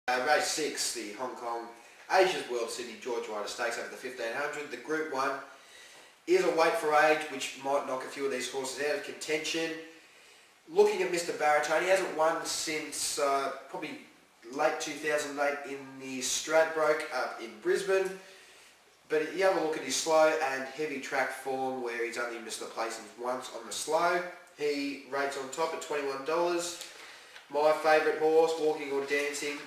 Race 6, the Hong Kong Asia's World Sydney George Ryder Stakes over the 1500. The Group 1 is a weight for age, which might knock a few of these horses out of contention. Looking at Mr. Baritone, he hasn't won since probably late 2008 in the Stradbroke up in Brisbane. But you have a look at his slow and heavy track form where he's only missed the placings once on the slow. He rates on top at $21. My favourite horse, Walking or Dancing,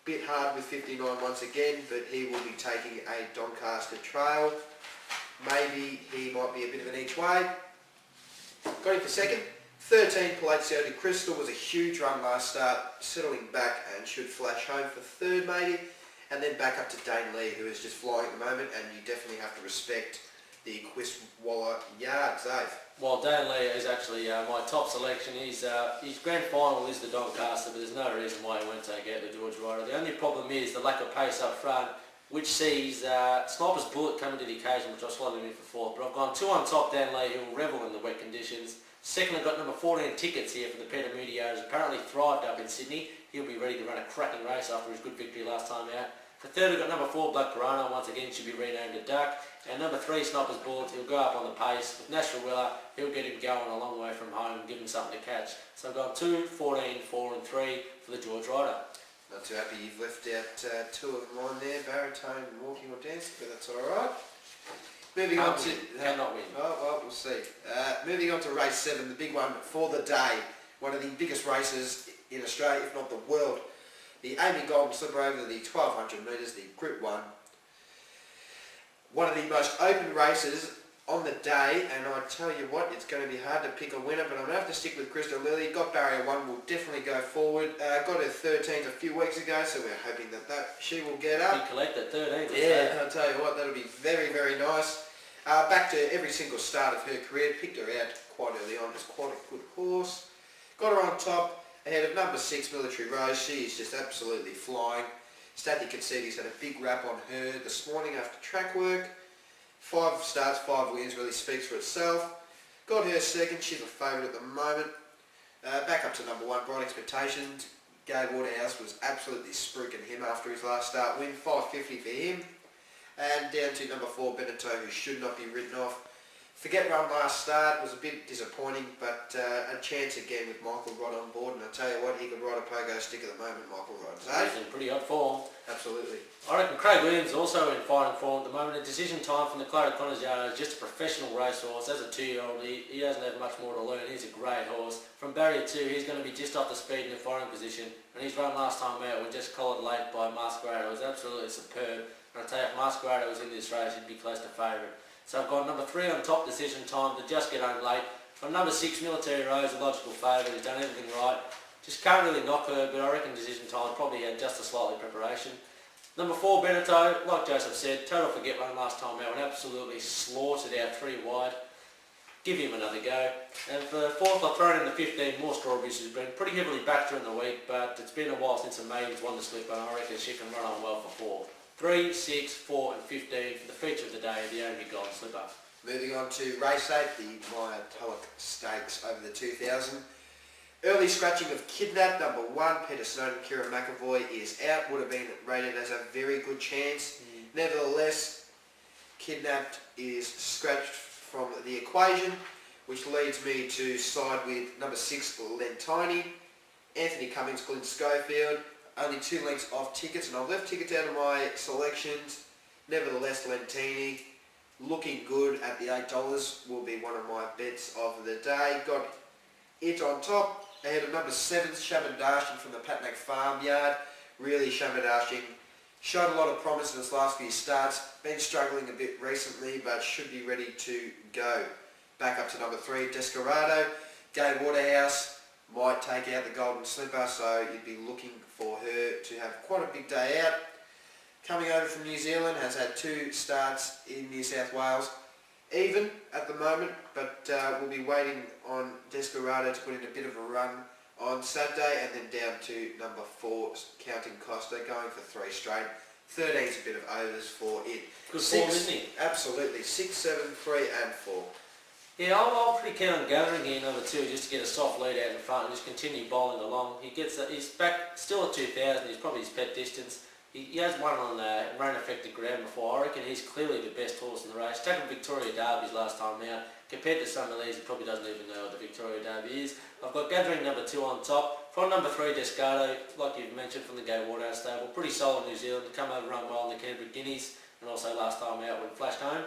bit hard with 59 once again, but he will be taking a Doncaster trail. Maybe he might be a bit of an each way. Got him for second. 13, Palazzo de Crystal was a huge run last start, settling back and should flash home for third maybe. And then back up to Dane Lee, who is just flying at the moment, and you definitely have to respect the Quistwaller yards, Dave. Well, Dan Lee is actually my top selection. His grand final is the Doncaster, but there's no reason why he won't take out the George Ryder. The only problem is the lack of pace up front, which sees Sniper's Bullet coming to the occasion, which I'll slot him in for fourth. But I've gone 2 on top, Dan Lee, who will revel in the wet conditions. Second, I've got number 14 Tickets here for the Peter Moody who's apparently thrived up in Sydney. He'll be ready to run a cracking race after his good victory last time out. For third, we've got number 4, Black Piranha, once again should be renamed a Duck. And number 3, Sniper's Bullet, he'll go up on the pace. With Nasrallah, he'll get him going a long way from home and give him something to catch. So I've got 2, 14, 4 and 3 for the George Ryder. Not too happy you've left out 2 of mine there, Baritone and Walking or Dancing, but that's alright. Moving on to... Cannot win. Oh, well, we'll see. Moving on to race 7, the big one for the day. One of the biggest races in Australia, if not the world. The Amy Golden Slipper over the 1200 metres, the Group 1. One of the most open races on the day, and I tell you what, it's going to be hard to pick a winner, but I'm going to have to stick with Crystal Lily. Got barrier 1, will definitely go forward. Got her 13s a few weeks ago, so we're hoping that she will get up. Big collector, 13. Yeah, I'll tell you what, that'll be very, very nice. Back to every single start of her career, picked her out quite early on, it's quite a good horse. Got her on top. Ahead of number 6, Military Rose, she is just absolutely flying. Stathy Concedi's had a big rap on her this morning after track work. 5 starts, 5 wins, really speaks for itself. Got her second, she's a favourite at the moment. Back up to number 1, Bright Expectations. Gabe Waterhouse was absolutely spruiking him after his last start win, $5.50 for him. And down to number 4, Benetto, who should not be written off. Forget run last start, was a bit disappointing, but a chance again with Michael Rod on board, and I tell you what, he could ride a pogo stick at the moment, Michael Rod. He's in pretty hot form. Absolutely. I reckon Craig Williams also in fighting form at the moment. A decision time from the Clara Connors yard is just a professional racehorse. As a 2-year-old, he doesn't have much more to learn. He's a great horse. From barrier 2, he's going to be just off the speed in the firing position, and his run last time out was just collared late by Masquerado. It was absolutely superb. And I tell you, if Masquerado was in this race, he'd be close to favourite. So I've got number 3 on top, Decision Time, to just get home late. From number 6, Military Rose, a logical favourite, who's done everything right. Just can't really knock her, but I reckon Decision Time probably had just a slightly preparation. Number 4, Benetto, like Joseph said, total forget run last time out, and absolutely slaughtered out 3 wide. Give him another go. And for fourth, I've thrown in the 15, More Strawberries, who's been pretty heavily backed during the week, but it's been a while since a maiden's won the slipper, and I reckon she can run on well for 4. 3, 6, 4 and 15 for the feature of the day, the Amy Golden Slipper. Moving on to race 8, the Maya Tulloch Stakes over the 2000. Early scratching of Kidnap, number 1, Peter Snowden, Kieran McAvoy is out, would have been rated as a very good chance. Nevertheless, Kidnapped is scratched from the equation, which leads me to side with number 6, Lentini, Anthony Cummings, Glenn Schofield. Only 2 lengths off Tickets, and I've left Tickets out of my selections. Nevertheless, Lentini looking good at the $8, will be one of my bets of the day. Got it on top, ahead of number 7, Shabadashing from the Patnack Farmyard. Really Shabadashing. Showed a lot of promise in his last few starts. Been struggling a bit recently, but should be ready to go. Back up to number 3, Desperado. Gabe Waterhouse might take out the Golden Slipper, so you'd be looking for her to have quite a big day out. Coming over from New Zealand, has had 2 starts in New South Wales. Even at the moment, but we'll be waiting on Desperado to put in a bit of a run on Saturday, and then down to number 4, Counting Costa, going for 3 straight. 13's a bit of overs for it. Good form, isn't he? Absolutely. 6, 7, 3 and 4. Yeah, I'm pretty keen on gathering here number 2 just to get a soft lead out in front and just continue bowling along. He's back still at 2000. He's probably his pet distance. He has won on rain affected ground before. I reckon he's clearly the best horse in the race. Taken Victoria Derby's last time out. Compared to some of these, he probably doesn't even know what the Victoria Derby is. I've got gathering number 2 on top. From number 3, Descardo, like you've mentioned, from the Gay Waterhouse stable. Pretty solid New Zealand. Come over run well in the Canterbury Guineas and also last time out when flashed home.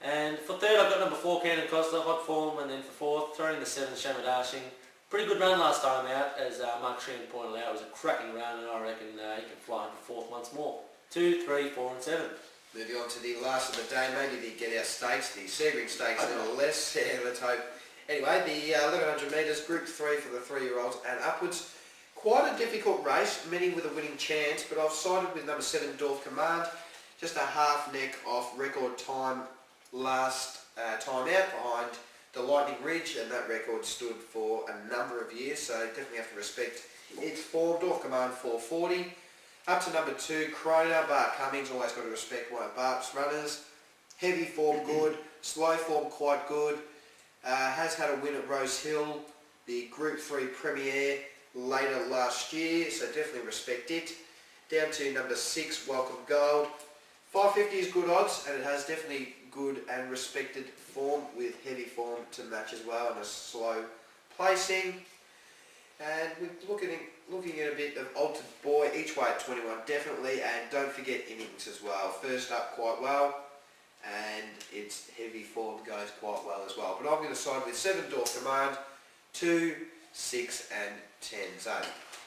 And for 3rd, I've got number 4, Cannon Costa, hot form, and then for 4th, throwing the 7, Shamadashing. Pretty good run last time out, as Mark Sheehan pointed out. It was a cracking run, and I reckon he can fly into 4th once more. 2, 3, 4 and 7. Moving on to the last of the day, maybe the Get Out Stakes, the Sebring Stakes nevertheless. Yeah, let's hope. Anyway, the 1100 metres, Group 3 for the 3-year-olds and upwards. Quite a difficult race, many with a winning chance, but I've sided with number 7, Dorf Command. Just a half neck off record time last time out behind the Lightning Ridge, and that record stood for a number of years, so definitely have to respect its form. Dorf Command 440. Up to number 2, Krona, Bart Cummings, always got to respect one of Bart's runners. Heavy form good, slow form quite good. Has had a win at Rose Hill, the Group 3 Premier later last year, so definitely respect it. Down to number 6, Welcome Gold. 550 is good odds, and it has definitely good and respected form with heavy form to match as well, and a slow placing. And we're looking at a bit of Altered Boy, each way at 21 definitely, and don't forget innings as well. First up quite well, and its heavy form goes quite well as well. But I'm going to side with 7, Dorf Command, 2, 6 and 10. So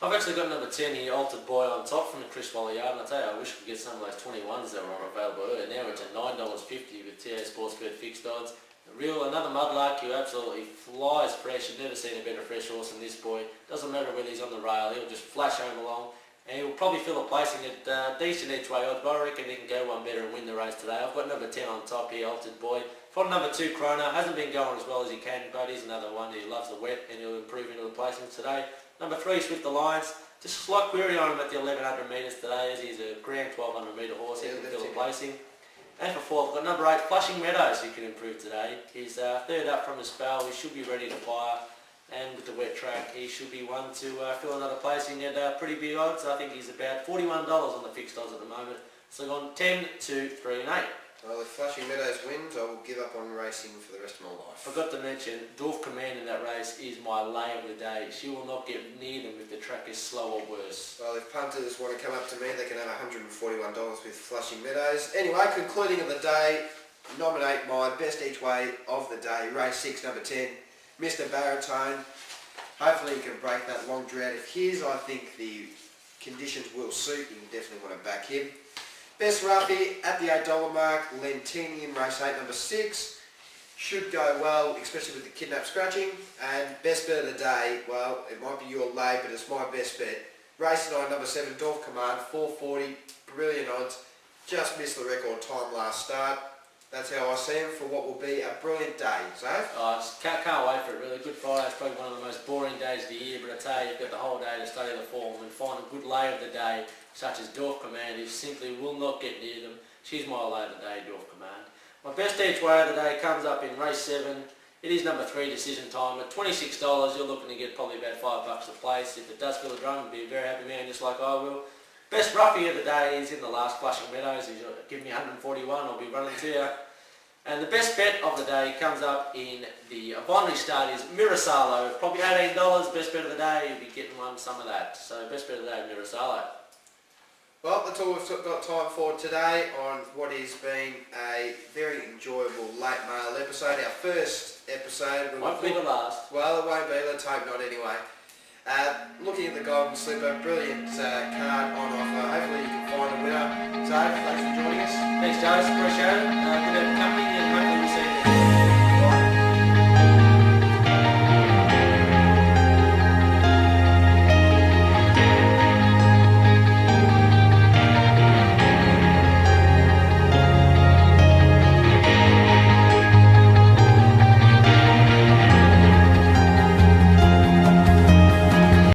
I've actually got number 10 here, Altered Boy on top from the Chris Waller Yard, and I tell you, I wish we could get some of those 21s that were on available earlier. Now it's at $9.50 with TA Sportsbet fixed odds. Another mudlark who absolutely flies fresh. I've never seen a better fresh horse than this boy. Doesn't matter whether he's on the rail, he'll just flash home along, and he'll probably fill a placing at decent each way odds, but I reckon he can go one better and win the race today. I've got number 10 on top here, Altered Boy. From number 2, Krona, hasn't been going as well as he can, but he's another one who loves the wet and he'll improve into the placings today. Number 3, Swift Alliance. Just a slight query on him at the 1100 metres today, as he's a grand 1200 metre horse. He can fill the placing. And for 4th, I've got number 8, Flushing Meadows, who can improve today. He's 3rd up from his spell. He should be ready to fire. And with the wet track, he should be one to fill another placing at pretty big odds. I think he's about $41 on the fixed odds at the moment. So gone 10, 2, 3 and 8. well, if Flushing Meadows wins, I will give up on racing for the rest of my life. I forgot to mention, Dorf Command in that race is my lay of the day. She will not get near them if the track is slow or worse. Well, if punters want to come up to me, they can have $141 with Flushing Meadows. Anyway, concluding of the day, nominate my best each way of the day, race 6, number 10, Mr. Baritone. Hopefully he can break that long drought of his. I think the conditions will suit. You can definitely want to back him. Best roughie at the $8 mark, Lentini in race 8, number 6. Should go well, especially with the kidnap scratching. And best bet of the day, well, it might be your lay, but it's my best bet. Race 9, number 7, Dorf Command, 440, brilliant odds. Just missed the record time last start. That's how I see him for what will be a brilliant day. So, I just can't wait for it really. Good Friday is probably one of the most boring days of the year, but I tell you, you've got the whole day to study the form and find a good lay of the day, such as Dorf Command, who simply will not get near them. She's my lay of the day, Dorf Command. My best each way of the day comes up in race 7. It is number 3, Decision Time. At $26, you're looking to get probably about $5 a place. If it does fill the drum, you'll be a very happy man, just like I will. Best roughie of the day is in the last, Flushing Meadows. He's giving me 141. I'll be running to you. And the best bet of the day comes up in the binary start is Mirasalo. Probably $18, best bet of the day. You'll be getting some of that. So best bet of the day, Mirasalo. well, that's all we've got time for today on what has been a very enjoyable late mail episode. Our first episode. Won't be the last. Well, it won't be. Let's hope not anyway. Looking at the Golden Slipper, brilliant card on offer. Hopefully you can find a winner. So, thanks for joining us. Thanks, Joe. Appreciate it. Good to have company and hopefully